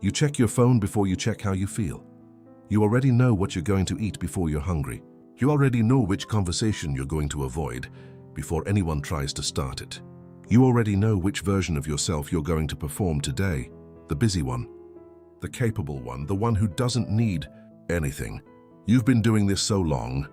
You check your phone before you check how you feel. You already know what you're going to eat before you're hungry. You already know which conversation you're going to avoid before anyone tries to start it. You already know which version of yourself you're going to perform today, the busy one, the capable one, the one who doesn't need anything. You've been doing this so long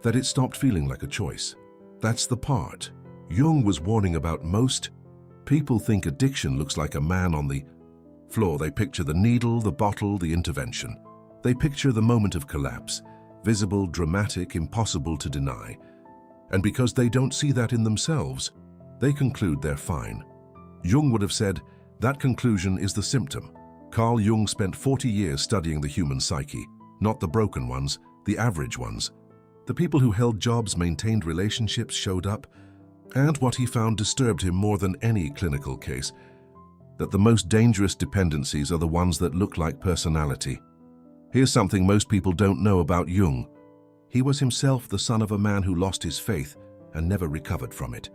that it stopped feeling like a choice. That's the part Jung was warning about. Most people think addiction looks like a man on the floor. They picture the needle, the bottle, the intervention. They picture the moment of collapse, visible, dramatic, impossible to deny. And because they don't see that in themselves, they conclude they're fine. Jung would have said that conclusion is the symptom. Carl Jung spent 40 years studying the human psyche, not the broken ones, the average ones. The people who held jobs, maintained relationships, showed up, and what he found disturbed him more than any clinical case, that the most dangerous dependencies are the ones that look like personality. Here's something most people don't know about Jung. He was himself the son of a man who lost his faith and never recovered from it.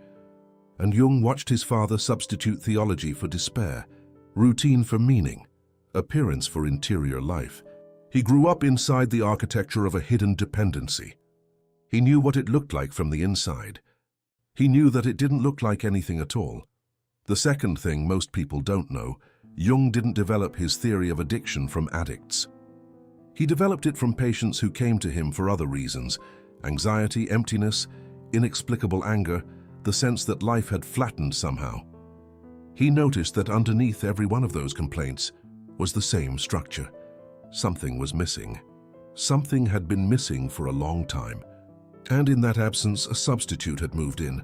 And Jung watched his father substitute theology for despair, routine for meaning, appearance for interior life. He grew up inside the architecture of a hidden dependency. He knew what it looked like from the inside. He knew that it didn't look like anything at all. The second thing most people don't know, Jung didn't develop his theory of addiction from addicts. He developed it from patients who came to him for other reasons: anxiety, emptiness, inexplicable anger, the sense that life had flattened somehow. He noticed that underneath every one of those complaints was the same structure. Something was missing. Something had been missing for a long time. And in that absence, a substitute had moved in.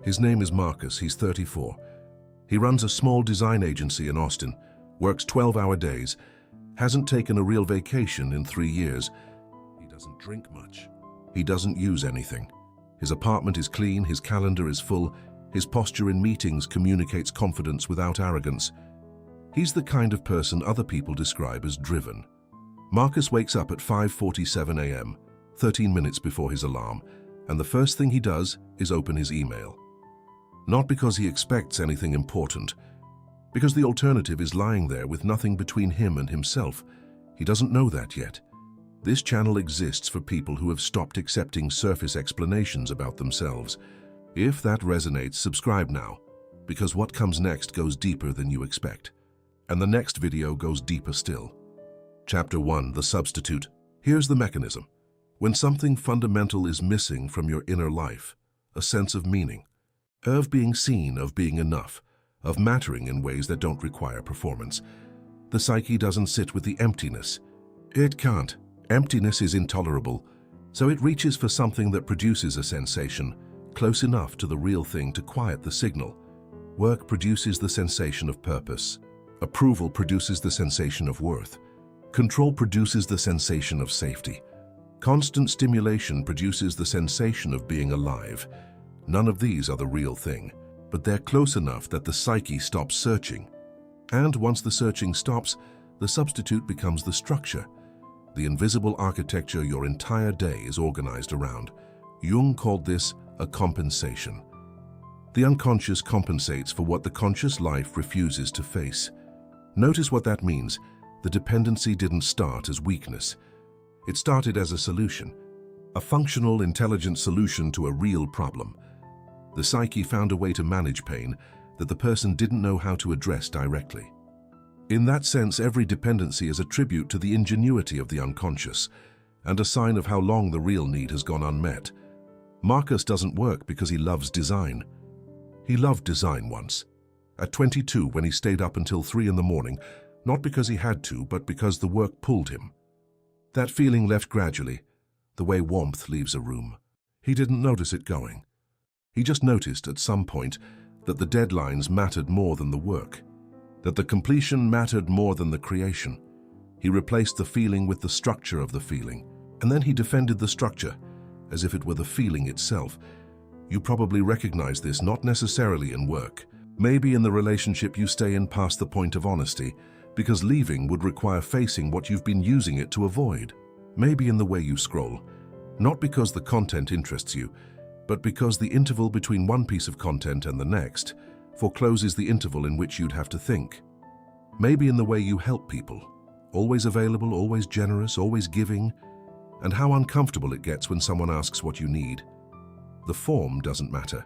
His name is Marcus. He's 34. He runs a small design agency in Austin, works 12-hour days, hasn't taken a real vacation in 3 years. He doesn't drink much. He doesn't use anything. His apartment is clean, his calendar is full, his posture in meetings communicates confidence without arrogance. He's the kind of person other people describe as driven. Marcus wakes up at 5:47 a.m., 13 minutes before his alarm, and the first thing he does is open his email. Not because he expects anything important, because the alternative is lying there with nothing between him and himself. He doesn't know that yet. This channel exists for people who have stopped accepting surface explanations about themselves. If that resonates, subscribe now, because what comes next goes deeper than you expect. And the next video goes deeper still. Chapter 1, The Substitute. Here's the mechanism. When something fundamental is missing from your inner life, a sense of meaning, of being seen, of being enough, of mattering in ways that don't require performance, the psyche doesn't sit with the emptiness. It can't. Emptiness is intolerable, so it reaches for something that produces a sensation, close enough to the real thing to quiet the signal. Work produces the sensation of purpose. Approval produces the sensation of worth. Control produces the sensation of safety. Constant stimulation produces the sensation of being alive. None of these are the real thing, but they're close enough that the psyche stops searching. And once the searching stops, the substitute becomes the structure, the invisible architecture your entire day is organized around. Jung called this a compensation. The unconscious compensates for what the conscious life refuses to face. Notice what that means. The dependency didn't start as weakness. It started as a solution, a functional, intelligent solution to a real problem. The psyche found a way to manage pain that the person didn't know how to address directly. In that sense, every dependency is a tribute to the ingenuity of the unconscious and a sign of how long the real need has gone unmet. Marcus doesn't work because he loves design. He loved design once. At 22, when he stayed up until 3 in the morning, not because he had to, but because the work pulled him. That feeling left gradually, the way warmth leaves a room. He didn't notice it going. He just noticed at some point that the deadlines mattered more than the work, that the completion mattered more than the creation. He replaced the feeling with the structure of the feeling, and then he defended the structure as if it were the feeling itself. You probably recognize this, not necessarily in work. Maybe in the relationship you stay in past the point of honesty, because leaving would require facing what you've been using it to avoid. Maybe in the way you scroll, not because the content interests you, but because the interval between one piece of content and the next forecloses the interval in which you'd have to think. Maybe in the way you help people. Always available, always generous, always giving. And how uncomfortable it gets when someone asks what you need. The form doesn't matter.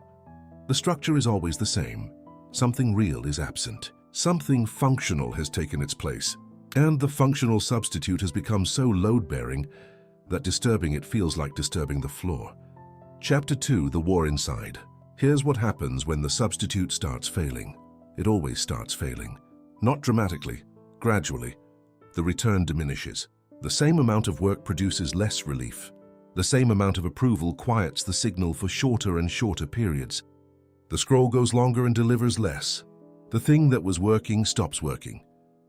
The structure is always the same. Something real is absent. Something functional has taken its place. And the functional substitute has become so load-bearing that disturbing it feels like disturbing the floor. Chapter 2, The War Inside. Here's what happens when the substitute starts failing. It always starts failing. Not dramatically, gradually. The return diminishes. The same amount of work produces less relief. The same amount of approval quiets the signal for shorter and shorter periods. The scroll goes longer and delivers less. The thing that was working stops working.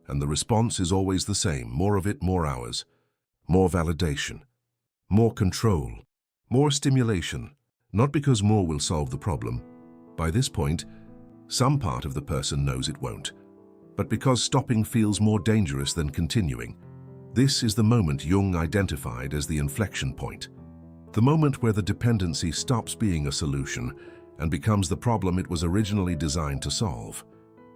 And the response is always the same. More of it, more hours. More validation. More control. More stimulation. Not because more will solve the problem. By this point, some part of the person knows it won't. But because stopping feels more dangerous than continuing. This is the moment Jung identified as the inflection point. The moment where the dependency stops being a solution and becomes the problem it was originally designed to solve.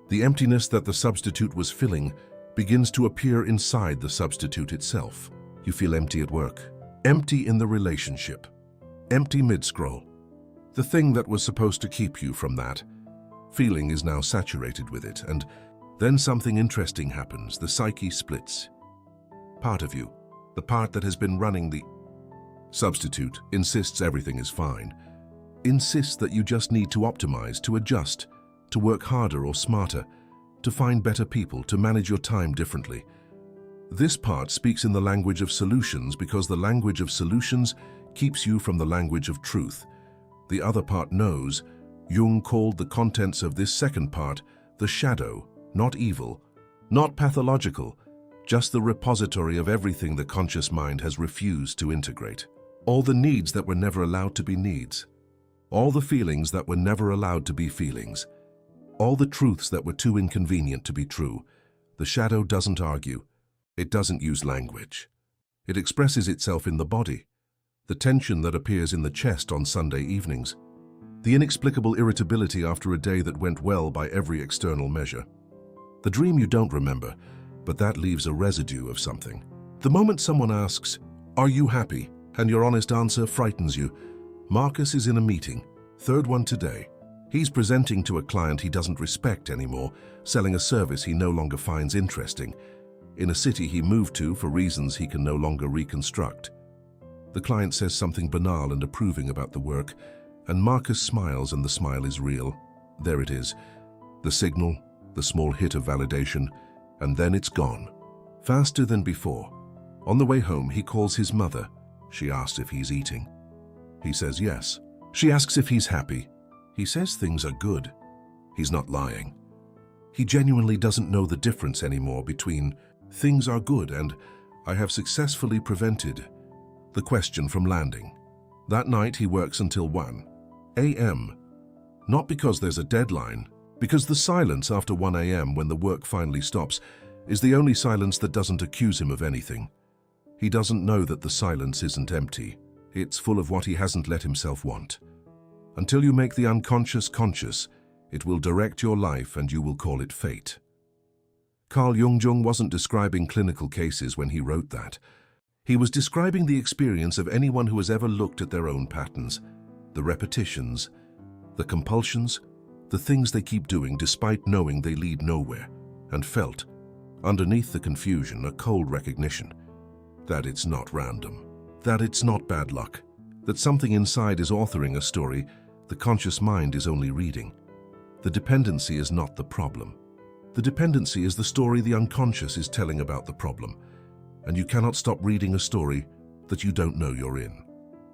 The emptiness that the substitute was filling begins to appear inside the substitute itself. You feel empty at work, empty in the relationship, empty mid-scroll. The thing that was supposed to keep you from that feeling is now saturated with it, and then something interesting happens. The psyche splits. Part of you, the part that has been running the substitute, insists everything is fine, insists that you just need to optimize, to adjust, to work harder or smarter, to find better people, to manage your time differently. This part speaks in the language of solutions because the language of solutions keeps you from the language of truth. The other part knows. Jung called the contents of this second part the shadow, not evil, not pathological, just the repository of everything the conscious mind has refused to integrate. All the needs that were never allowed to be needs. All the feelings that were never allowed to be feelings. All the truths that were too inconvenient to be true. The shadow doesn't argue. It doesn't use language. It expresses itself in the body. The tension that appears in the chest on Sunday evenings. The inexplicable irritability after a day that went well by every external measure. The dream you don't remember, but that leaves a residue of something. The moment someone asks, "Are you happy?" and your honest answer frightens you. Marcus is in a meeting, third one today. He's presenting to a client he doesn't respect anymore, selling a service he no longer finds interesting, in a city he moved to for reasons he can no longer reconstruct. The client says something banal and approving about the work, and Marcus smiles, and the smile is real. There it is. The signal, the small hit of validation, and then it's gone. Faster than before. On the way home, he calls his mother. She asks if he's eating. He says yes. She asks if he's happy. He says things are good. He's not lying. He genuinely doesn't know the difference anymore between "things are good" and "I have successfully prevented" the question from landing. That night, he works until 1 a.m. Not because there's a deadline, because the silence after 1 a.m. when the work finally stops is the only silence that doesn't accuse him of anything. He doesn't know that the silence isn't empty. It's full of what he hasn't let himself want. Until you make the unconscious conscious, it will direct your life and you will call it fate. Carl Jung wasn't describing clinical cases when he wrote that. He was describing the experience of anyone who has ever looked at their own patterns, the repetitions, the compulsions, the things they keep doing despite knowing they lead nowhere, and felt, underneath the confusion, a cold recognition that it's not random, that it's not bad luck, that something inside is authoring a story the conscious mind is only reading. The dependency is not the problem. The dependency is the story the unconscious is telling about the problem, and you cannot stop reading a story that you don't know you're in.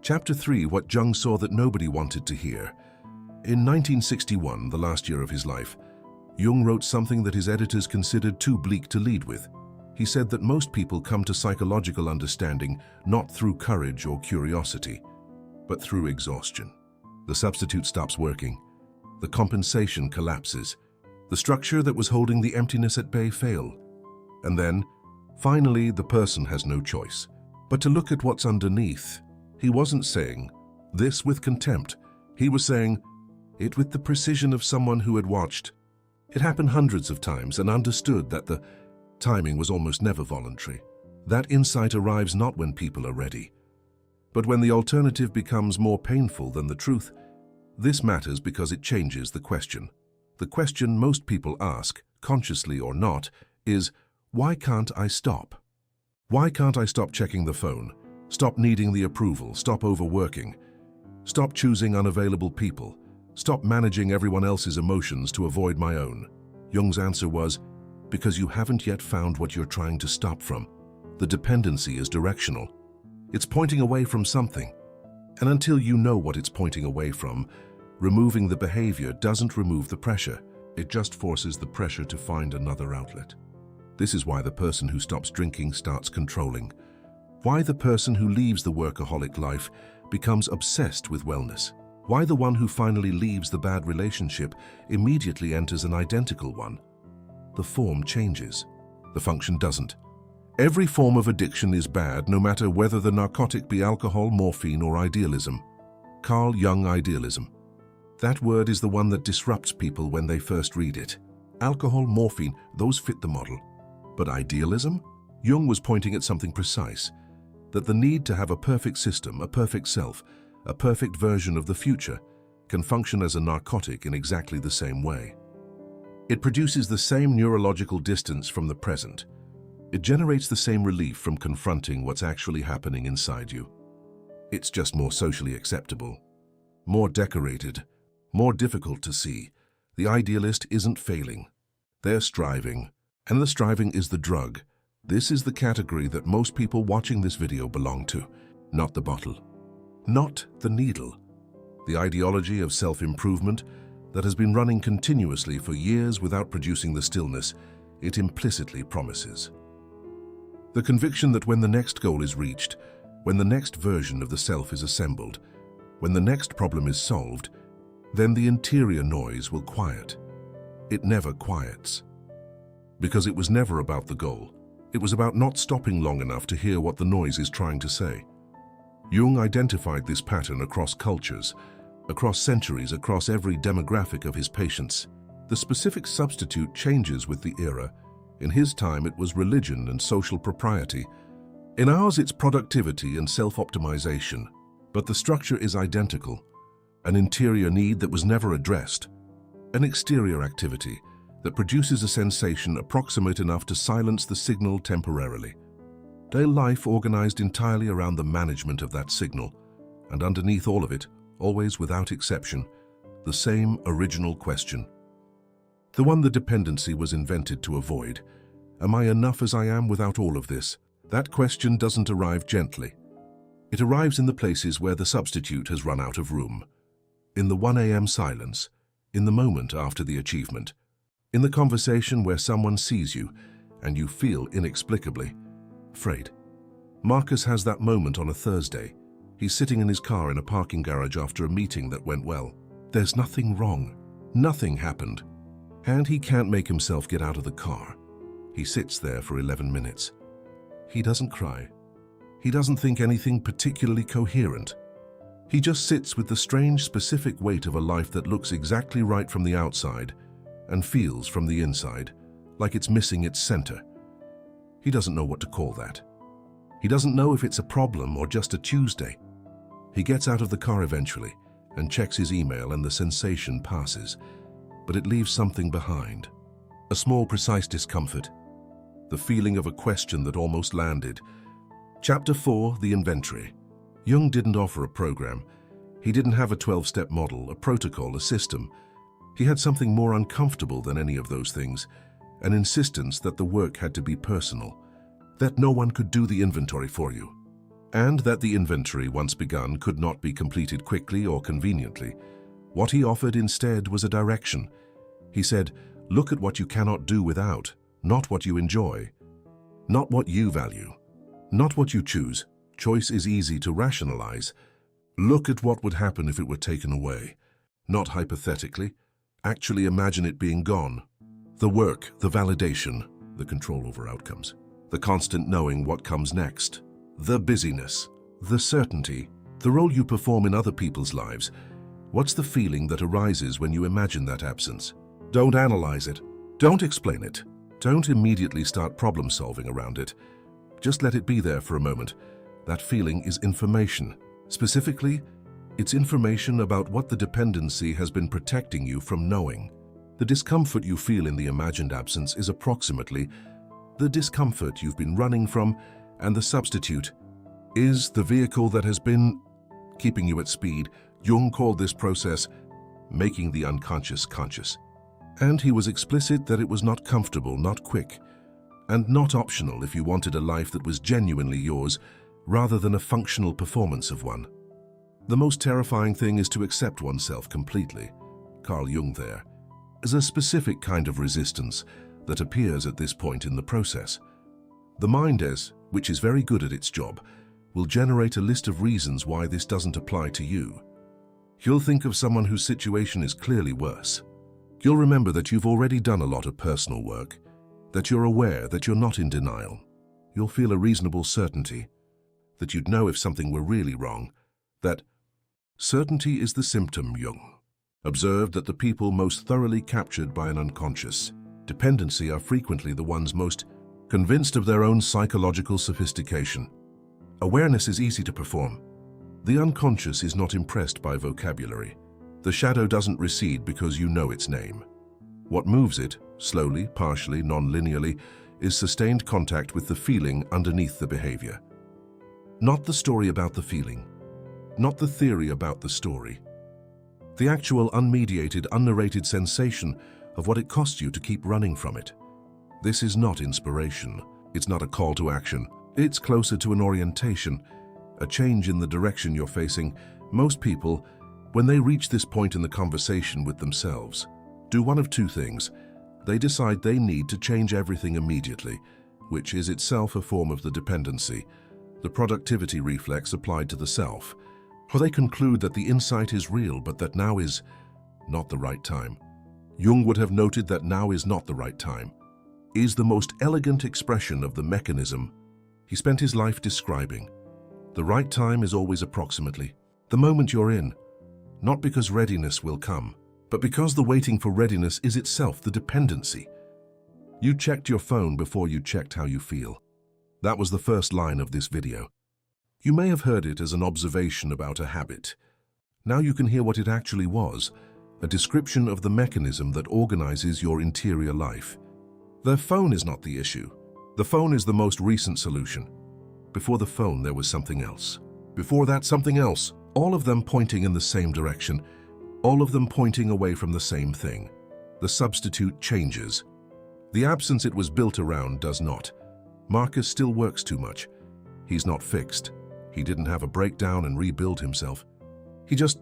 Chapter 3, What Jung Saw That Nobody Wanted to Hear. In 1961, the last year of his life, Jung wrote something that his editors considered too bleak to lead with. He said that most people come to psychological understanding not through courage or curiosity, but through exhaustion. The substitute stops working. The compensation collapses. The structure that was holding the emptiness at bay fails. And then, finally, the person has no choice but to look at what's underneath. He wasn't saying this with contempt. He was saying it with the precision of someone who had watched It happened hundreds of times and understood that the timing was almost never voluntary. That insight arrives not when people are ready, but when the alternative becomes more painful than the truth. This matters because it changes the question. The question most people ask, consciously or not, is, why can't I stop? Why can't I stop checking the phone? Stop needing the approval, stop overworking, stop choosing unavailable people, stop managing everyone else's emotions to avoid my own? Jung's answer was, because you haven't yet found what you're trying to stop from. The dependency is directional. It's pointing away from something. And until you know what it's pointing away from, removing the behavior doesn't remove the pressure. It just forces the pressure to find another outlet. This is why the person who stops drinking starts controlling. Why the person who leaves the workaholic life becomes obsessed with wellness. Why the one who finally leaves the bad relationship immediately enters an identical one. The form changes. The function doesn't. Every form of addiction is bad, no matter whether the narcotic be alcohol, morphine, or idealism. Carl Jung idealism. That word is the one that disrupts people when they first read it. Alcohol, morphine, those fit the model. But idealism? Jung was pointing at something precise, that the need to have a perfect system, a perfect self, a perfect version of the future, can function as a narcotic in exactly the same way. It produces the same neurological distance from the present. It generates the same relief from confronting what's actually happening inside you. It's just more socially acceptable, more decorated, more difficult to see. The idealist isn't failing. They're striving. And the striving is the drug. This is the category that most people watching this video belong to, not the bottle, not the needle. The ideology of self-improvement that has been running continuously for years without producing the stillness it implicitly promises. The conviction that when the next goal is reached, when the next version of the self is assembled, when the next problem is solved, then the interior noise will quiet. It never quiets. Because it was never about the goal. It was about not stopping long enough to hear what the noise is trying to say. Jung identified this pattern across cultures, across centuries, across every demographic of his patients. The specific substitute changes with the era. In his time, it was religion and social propriety. In ours, it's productivity and self-optimization. But the structure is identical. An interior need that was never addressed. An exterior activity that produces a sensation approximate enough to silence the signal temporarily. Daily life organized entirely around the management of that signal, and underneath all of it, always without exception, the same original question. The one the dependency was invented to avoid. Am I enough as I am without all of this? That question doesn't arrive gently. It arrives in the places where the substitute has run out of room. In the 1 a.m. silence, in the moment after the achievement, in the conversation where someone sees you and you feel inexplicably afraid. Marcus has that moment on a Thursday. He's sitting in his car in a parking garage after a meeting that went well. There's nothing wrong. Nothing happened. And he can't make himself get out of the car. He sits there for 11 minutes. He doesn't cry. He doesn't think anything particularly coherent. He just sits with the strange, specific weight of a life that looks exactly right from the outside and feels from the inside, like it's missing its center. He doesn't know what to call that. He doesn't know if it's a problem or just a Tuesday. He gets out of the car eventually and checks his email, and the sensation passes, but it leaves something behind. A small, precise discomfort. The feeling of a question that almost landed. Chapter 4, the inventory. Jung didn't offer a program. He didn't have a 12-step model, a protocol, a system. He had something more uncomfortable than any of those things, an insistence that the work had to be personal, that no one could do the inventory for you, and that the inventory, once begun, could not be completed quickly or conveniently. What he offered instead was a direction. He said, look at what you cannot do without, not what you enjoy, not what you value, not what you choose. Choice is easy to rationalize. Look at what would happen if it were taken away. Not hypothetically. Actually imagine it being gone. The work, the validation, the control over outcomes, the constant knowing what comes next, the busyness, the certainty, the role you perform in other people's lives. What's the feeling that arises when you imagine that absence? Don't analyze it. Don't explain it. Don't immediately start problem solving around it. Just let it be there for a moment. That feeling is information. Specifically, it's information about what the dependency has been protecting you from knowing. The discomfort you feel in the imagined absence is approximately the discomfort you've been running from, and the substitute is the vehicle that has been keeping you at speed. Jung called this process making the unconscious conscious. And he was explicit that it was not comfortable, not quick, and not optional if you wanted a life that was genuinely yours, rather than a functional performance of one. The most terrifying thing is to accept oneself completely. Carl Jung there is a specific kind of resistance that appears at this point in the process. The mind, which is very good at its job, will generate a list of reasons why this doesn't apply to you. You'll think of someone whose situation is clearly worse. You'll remember that you've already done a lot of personal work, that you're aware that you're not in denial. You'll feel a reasonable certainty, that you'd know if something were really wrong, that certainty is the symptom. Jung observed that the people most thoroughly captured by an unconscious dependency are frequently the ones most convinced of their own psychological sophistication. Awareness is easy to perform. The unconscious is not impressed by vocabulary. The shadow doesn't recede because you know its name. What moves it, slowly, partially, non-linearly, is sustained contact with the feeling underneath the behavior. Not the story about the feeling, not the theory about the story. The actual unmediated, unnarrated sensation of what it costs you to keep running from it. This is not inspiration. It's not a call to action. It's closer to an orientation, a change in the direction you're facing. Most people, when they reach this point in the conversation with themselves, do one of two things. They decide they need to change everything immediately, which is itself a form of the dependency, the productivity reflex applied to the self. Or they conclude that the insight is real, but that now is not the right time. Jung would have noted that now is not the right time is the most elegant expression of the mechanism he spent his life describing. The right time is always approximately the moment you're in, not because readiness will come, but because the waiting for readiness is itself the dependency. You checked your phone before you checked how you feel. That was the first line of this video. You may have heard it as an observation about a habit. Now you can hear what it actually was, a description of the mechanism that organizes your interior life. The phone is not the issue. The phone is the most recent solution. Before the phone, there was something else. Before that, something else. All of them pointing in the same direction. All of them pointing away from the same thing. The substitute changes. The absence it was built around does not. Marcus still works too much. He's not fixed. He didn't have a breakdown and rebuild himself. He just,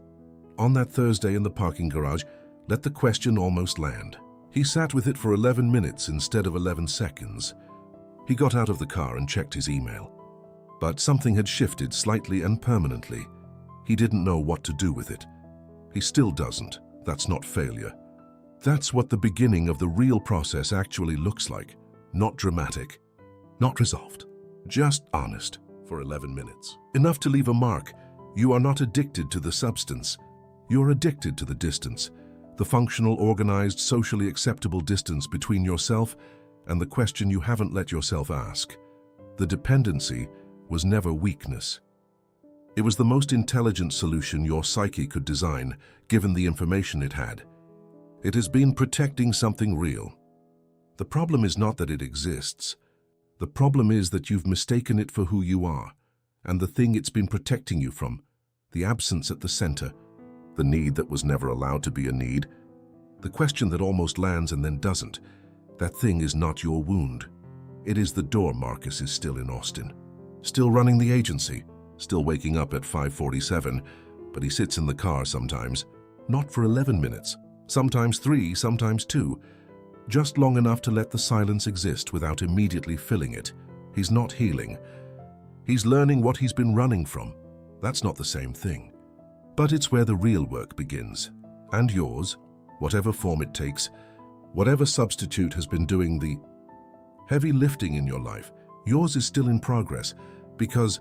on that Thursday in the parking garage, let the question almost land. He sat with it for 11 minutes instead of 11 seconds. He got out of the car and checked his email. But something had shifted slightly and permanently. He didn't know what to do with it. He still doesn't. That's not failure. That's what the beginning of the real process actually looks like. Not dramatic, not resolved, just honest for 11 minutes. Enough to leave a mark. You are not addicted to the substance. You're addicted to the distance, the functional, organized, socially acceptable distance between yourself and the question you haven't let yourself ask. The dependency was never weakness. It was the most intelligent solution your psyche could design, given the information it had. It has been protecting something real. The problem is not that it exists. The problem is that you've mistaken it for who you are, and the thing it's been protecting you from, the absence at the center, the need that was never allowed to be a need, the question that almost lands and then doesn't. That thing is not your wound. It is the door. Marcus is still in Austin, still running the agency, still waking up at 5:47, but he sits in the car sometimes, not for 11 minutes, sometimes 3, sometimes 2, just long enough to let the silence exist without immediately filling it. He's not healing. He's learning what he's been running from. That's not the same thing. But it's where the real work begins. And yours, whatever form it takes, whatever substitute has been doing the heavy lifting in your life, yours is still in progress because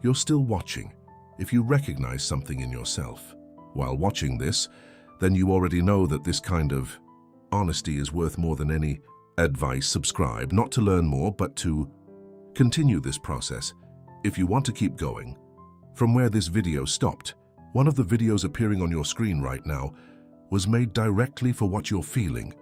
you're still watching. If you recognize something in yourself while watching this, then you already know that this kind of honesty is worth more than any advice. Subscribe, not to learn more, but to continue this process. If you want to keep going from where this video stopped, one of the videos appearing on your screen right now was made directly for what you're feeling.